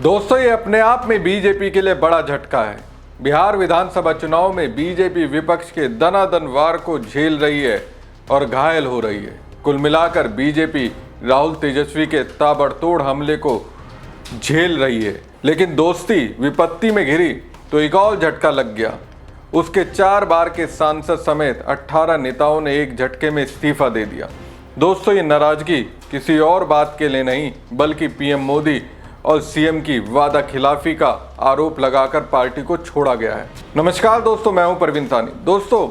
दोस्तों, ये अपने आप में बीजेपी के लिए बड़ा झटका है। बिहार विधानसभा चुनाव में बीजेपी विपक्ष के दनादन वार को झेल रही है और घायल हो रही है। कुल मिलाकर बीजेपी राहुल तेजस्वी के ताबड़तोड़ हमले को झेल रही है, लेकिन दोस्ती विपत्ति में घिरी तो एक और झटका लग गया। उसके 4 बार के सांसद समेत 18 नेताओं ने एक झटके में इस्तीफा दे दिया। दोस्तों, ये नाराजगी किसी और बात के लिए नहीं, बल्कि पीएम मोदी और सीएम की वादा खिलाफी का आरोप लगाकर पार्टी को छोड़ा गया है। नमस्कार दोस्तों, मैं हूं परवीन सानी। दोस्तों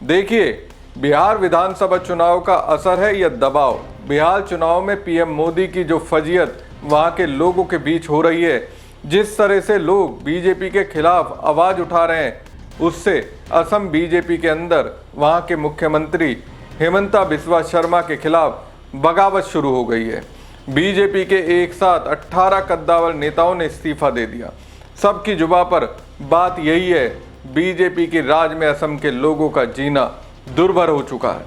देखिए, बिहार विधानसभा चुनाव का असर है या दबाव। बिहार चुनाव में पीएम मोदी की जो फजीयत वहां के लोगों के बीच हो रही है, जिस तरह से लोग बीजेपी के खिलाफ आवाज उठा रहे हैं, उससे असम बीजेपी के अंदर वहां के मुख्यमंत्री हेमंता बिस्वा शर्मा के खिलाफ बगावत शुरू हो गई है। बीजेपी के एक साथ 18 कद्दावर नेताओं ने इस्तीफा दे दिया। सबकी जुबां पर बात यही है, बीजेपी की राज में असम के लोगों का जीना दुर्भर हो चुका है।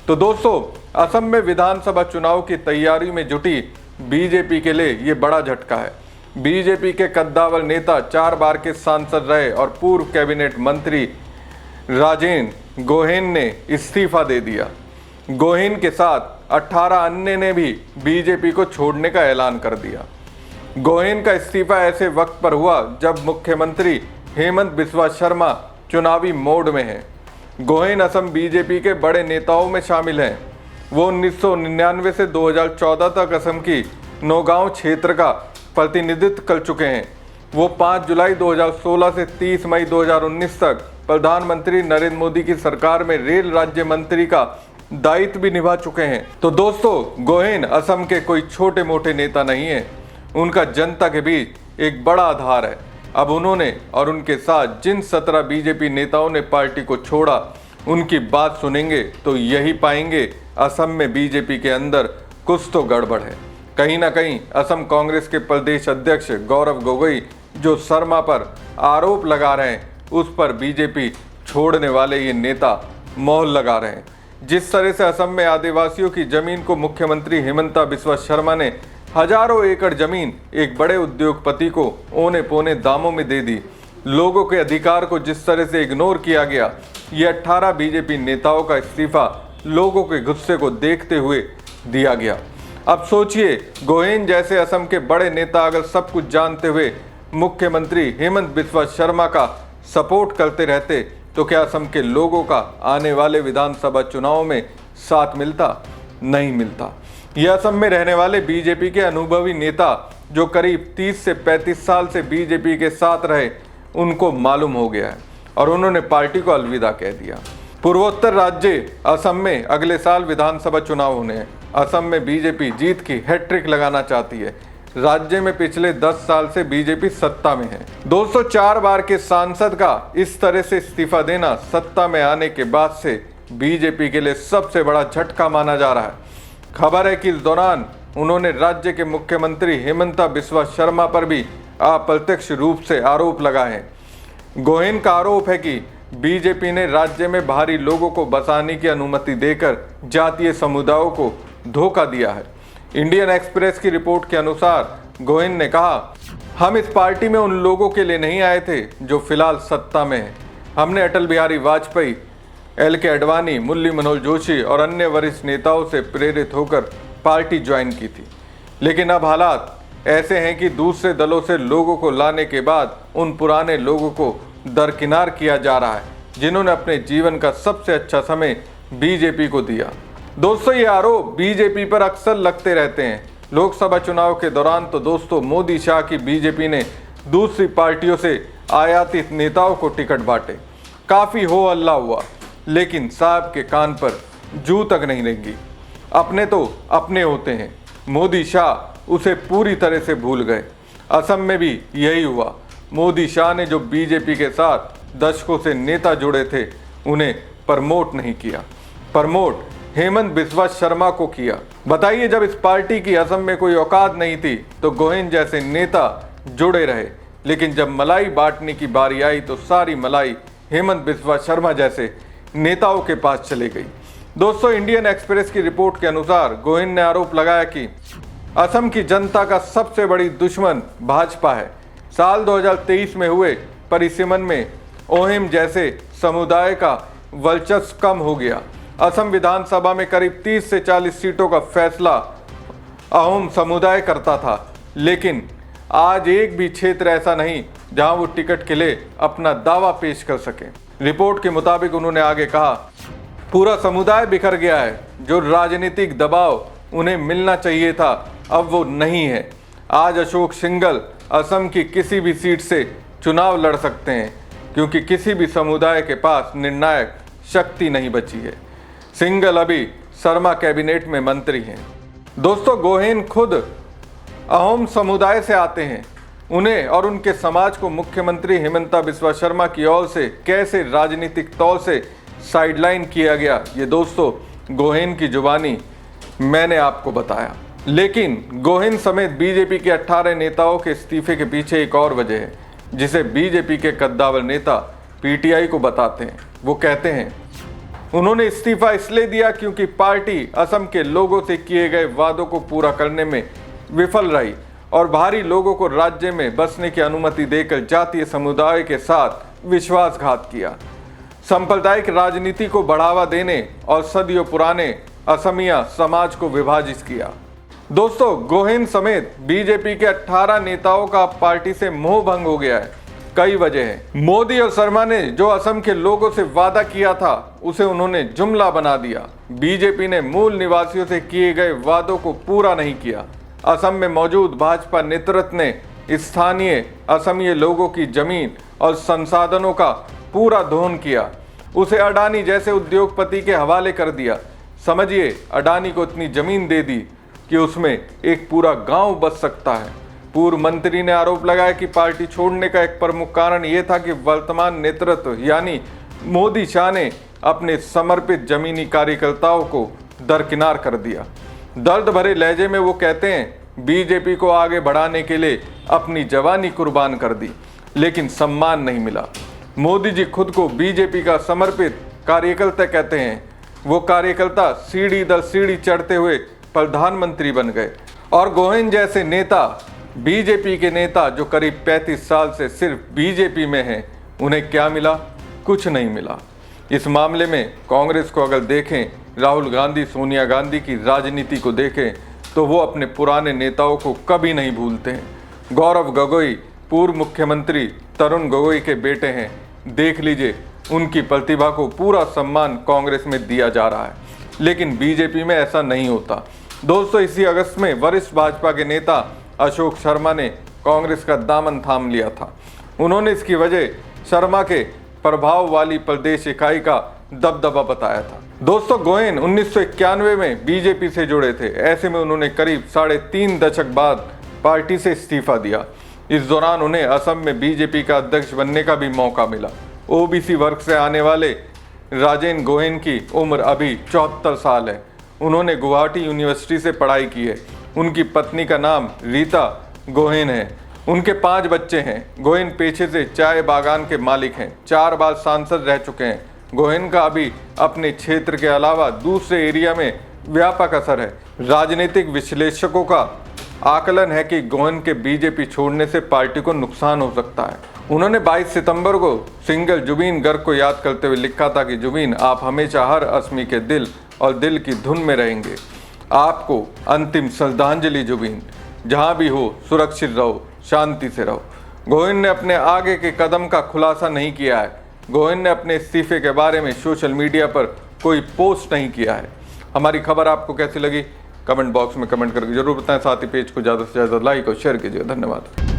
तो दोस्तों, असम में विधानसभा चुनाव की तैयारी में जुटी बीजेपी के लिए ये बड़ा झटका है। बीजेपी के कद्दावर नेता 4 बार के सांसद रहे और पूर्व कैबिनेट मंत्री राजेन गोहेन ने इस्तीफा दे दिया। गोहेन के साथ 18 अन्य ने भी बीजेपी को छोड़ने का ऐलान कर दिया। गोहेन का इस्तीफा ऐसे वक्त पर हुआ जब मुख्यमंत्री हेमंत बिस्वा शर्मा चुनावी मोड में हैं। गोहेन असम बीजेपी के बड़े नेताओं में शामिल हैं। वो 1999 से 2014 तक असम की नौगांव क्षेत्र का प्रतिनिधित्व कर चुके हैं। वो 5 जुलाई 2016 से 30 मई 2019 तक प्रधानमंत्री नरेंद्र मोदी की सरकार में रेल राज्य मंत्री का दायित्व भी निभा चुके हैं। तो दोस्तों, गोहेन असम के कोई छोटे मोटे नेता नहीं है, उनका जनता के बीच एक बड़ा आधार है। अब उन्होंने और उनके साथ जिन 17 बीजेपी नेताओं ने पार्टी को छोड़ा, उनकी बात सुनेंगे तो यही पाएंगे असम में बीजेपी के अंदर कुछ तो गड़बड़ है। कहीं ना कहीं असम कांग्रेस के प्रदेश अध्यक्ष गौरव गोगोई जो शर्मा पर आरोप लगा रहे हैं, उस पर बीजेपी छोड़ने वाले ये नेता मोहर लगा रहे हैं। जिस तरह से असम में आदिवासियों की जमीन को मुख्यमंत्री हेमंता बिस्वा शर्मा ने हजारों एकड़ जमीन एक बड़े उद्योगपति को औने पौने दामों में दे दी, लोगों के अधिकार को जिस तरह से इग्नोर किया गया, ये 18 बीजेपी नेताओं का इस्तीफा लोगों के गुस्से को देखते हुए दिया गया। अब सोचिए, गोहेन जैसे असम के बड़े नेता अगर सब कुछ जानते हुए मुख्यमंत्री हेमंत बिस्वा शर्मा का सपोर्ट करते रहते तो क्या असम के लोगों का आने वाले विधानसभा चुनाव में साथ मिलता? नहीं मिलता। यह असम में रहने वाले बीजेपी के अनुभवी नेता जो करीब 30 से 35 साल से बीजेपी के साथ रहे, उनको मालूम हो गया है और उन्होंने पार्टी को अलविदा कह दिया। पूर्वोत्तर राज्य असम में अगले साल विधानसभा चुनाव होने हैं। असम में बीजेपी जीत की हैट्रिक लगाना चाहती है। राज्य में पिछले 10 साल से बीजेपी सत्ता में है। 204 बार के सांसद का इस तरह से इस्तीफा देना सत्ता में आने के बाद से बीजेपी के लिए सबसे बड़ा झटका माना जा रहा है। खबर है कि इस दौरान उन्होंने राज्य के मुख्यमंत्री हेमंता बिस्वा शर्मा पर भी अप्रत्यक्ष रूप से आरोप लगाए हैं। गोहेन का आरोप है कि बीजेपी ने राज्य में बाहरी लोगों को बसाने की अनुमति देकर जातीय समुदायों को धोखा दिया है। इंडियन एक्सप्रेस की रिपोर्ट के अनुसार गोहेन ने कहा, हम इस पार्टी में उन लोगों के लिए नहीं आए थे जो फिलहाल सत्ता में हैं। हमने अटल बिहारी वाजपेयी, LK आडवाणी, मुरली मनोहर जोशी और अन्य वरिष्ठ नेताओं से प्रेरित होकर पार्टी ज्वाइन की थी। लेकिन अब हालात ऐसे हैं कि दूसरे दलों से लोगों को लाने के बाद उन पुराने लोगों को दरकिनार किया जा रहा है, जिन्होंने अपने जीवन का सबसे अच्छा समय बीजेपी को दिया। दोस्तों, ये आरोप बीजेपी पर अक्सर लगते रहते हैं। लोकसभा चुनाव के दौरान तो दोस्तों मोदी शाह की बीजेपी ने दूसरी पार्टियों से आयातित नेताओं को टिकट बांटे। काफी हो हल्ला हुआ, लेकिन साहब के कान पर जू तक नहीं रेंगी। अपने तो अपने होते हैं, मोदी शाह उसे पूरी तरह से भूल गए। असम में भी यही हुआ। मोदी शाह ने जो बीजेपी के साथ दशकों से नेता जुड़े थे, उन्हें प्रमोट नहीं किया। प्रमोट हेमंत बिस्वा शर्मा को किया। बताइए, जब इस पार्टी की असम में कोई औकात नहीं थी तो गोहेन जैसे नेता जुड़े रहे, लेकिन जब मलाई बांटने की बारी आई तो सारी मलाई हेमंत बिस्वा शर्मा जैसे नेताओं के पास चली गई। दोस्तों, इंडियन एक्सप्रेस की रिपोर्ट के अनुसार गोहेन ने आरोप लगाया कि असम की जनता का सबसे बड़ी दुश्मन भाजपा है। साल 2023 में हुए परिसीमन में ओहिम जैसे समुदाय का वर्चस्व कम हो गया। असम विधानसभा में करीब 30 से 40 सीटों का फैसला अहोम समुदाय करता था, लेकिन आज एक भी क्षेत्र ऐसा नहीं जहां वो टिकट के लिए अपना दावा पेश कर सके। रिपोर्ट के मुताबिक उन्होंने आगे कहा, पूरा समुदाय बिखर गया है। जो राजनीतिक दबाव उन्हें मिलना चाहिए था अब वो नहीं है। आज अशोक सिंघल असम की किसी भी सीट से चुनाव लड़ सकते हैं, क्योंकि किसी भी समुदाय के पास निर्णायक शक्ति नहीं बची है। सिंघल अभी शर्मा कैबिनेट में मंत्री हैं। दोस्तों, गोहेन खुद अहोम समुदाय से आते हैं। उन्हें और उनके समाज को मुख्यमंत्री हिमंता बिस्वा शर्मा की ओर से कैसे राजनीतिक तौर से साइडलाइन किया गया, ये दोस्तों गोहेन की जुबानी मैंने आपको बताया। लेकिन गोहेन समेत बीजेपी के 18 नेताओं के इस्तीफे के पीछे एक और वजह है, जिसे बीजेपी के कद्दावर नेता पीटीआई को बताते हैं। वो कहते हैं उन्होंने इस्तीफा इसलिए दिया क्योंकि पार्टी असम के लोगों से किए गए वादों को पूरा करने में विफल रही और बाहरी लोगों को राज्य में बसने की अनुमति देकर जातीय समुदाय के साथ विश्वासघात किया, सांप्रदायिक राजनीति को बढ़ावा देने और सदियों पुराने असमिया समाज को विभाजित किया। दोस्तों, गोहेन समेत बीजेपी के 18 नेताओं का पार्टी से मोह भंग हो गया है। कई वजह हैं। मोदी और शर्मा ने जो असम के लोगों से वादा किया था उसे उन्होंने जुमला बना दिया। बीजेपी ने मूल निवासियों से किए गए वादों को पूरा नहीं किया। असम में मौजूद भाजपा नेतृत्व ने स्थानीय असमिया लोगों की जमीन और संसाधनों का पूरा दोहन किया, उसे अडानी जैसे उद्योगपति के हवाले कर दिया। समझिए, अडानी को इतनी जमीन दे दी कि उसमें एक पूरा गांव बस सकता है। पूर्व मंत्री ने आरोप लगाया कि पार्टी छोड़ने का एक प्रमुख कारण यह था कि वर्तमान नेतृत्व यानी मोदी शाह ने अपने समर्पित जमीनी कार्यकर्ताओं को दरकिनार कर दिया। दर्द भरे लहजे में वो कहते हैं, बीजेपी को आगे बढ़ाने के लिए अपनी जवानी कुर्बान कर दी, लेकिन सम्मान नहीं मिला। मोदी जी खुद को बीजेपी का समर्पित कार्यकर्ता कहते हैं। वो कार्यकर्ता सीढ़ी दर सीढ़ी चढ़ते हुए प्रधानमंत्री बन गए। और गोहेन जैसे नेता, बीजेपी के नेता जो करीब 35 साल से सिर्फ बीजेपी में हैं, उन्हें क्या मिला? कुछ नहीं मिला। इस मामले में कांग्रेस को अगर देखें, राहुल गांधी, सोनिया गांधी की राजनीति को देखें, तो वो अपने पुराने नेताओं को कभी नहीं भूलते हैं। गौरव गोगोई पूर्व मुख्यमंत्री तरुण गोगोई के बेटे हैं। देख लीजिए, उनकी प्रतिभा को पूरा सम्मान कांग्रेस में दिया जा रहा है, लेकिन बीजेपी में ऐसा नहीं होता। दोस्तों, इसी अगस्त में वरिष्ठ भाजपा के नेता अशोक शर्मा ने कांग्रेस का दामन थाम लिया था। उन्होंने इसकी वजह शर्मा के प्रभाव वाली प्रदेश इकाई का दबदबा बताया था। दोस्तों, गोहेन 1991 में बीजेपी से जुड़े थे। ऐसे में उन्होंने करीब 3.5 दशक बाद पार्टी से इस्तीफा दिया। इस दौरान उन्हें असम में बीजेपी का अध्यक्ष बनने का भी मौका मिला। ओबीसी वर्ग से आने वाले राजेन गोहेन की उम्र अभी 74 साल है। उन्होंने गुवाहाटी यूनिवर्सिटी से पढ़ाई की है। उनकी पत्नी का नाम रीता गोहेन है। उनके 5 बच्चे हैं। गोहेन पेशे से चाय बागान के मालिक हैं। 4 बार सांसद रह चुके हैं। गोहेन का अभी अपने क्षेत्र के अलावा दूसरे एरिया में व्यापक असर है। राजनीतिक विश्लेषकों का आकलन है कि गोहेन के बीजेपी छोड़ने से पार्टी को नुकसान हो सकता है। उन्होंने 22 सितंबर को सिंगल जुबीन गर्ग को याद करते हुए लिखा था कि जुबीन, आप हमेशा हर असमी के दिल और दिल की धुन में रहेंगे। आपको अंतिम श्रद्धांजलि जुबीन। जहां भी हो सुरक्षित रहो, शांति से रहो। गोहेन ने अपने आगे के कदम का खुलासा नहीं किया है। गोहेन ने अपने इस्तीफे के बारे में सोशल मीडिया पर कोई पोस्ट नहीं किया है। हमारी खबर आपको कैसी लगी कमेंट बॉक्स में कमेंट करके जरूर बताएं। साथ ही पेज को ज़्यादा से ज़्यादा लाइक और शेयर कीजिएगा। धन्यवाद।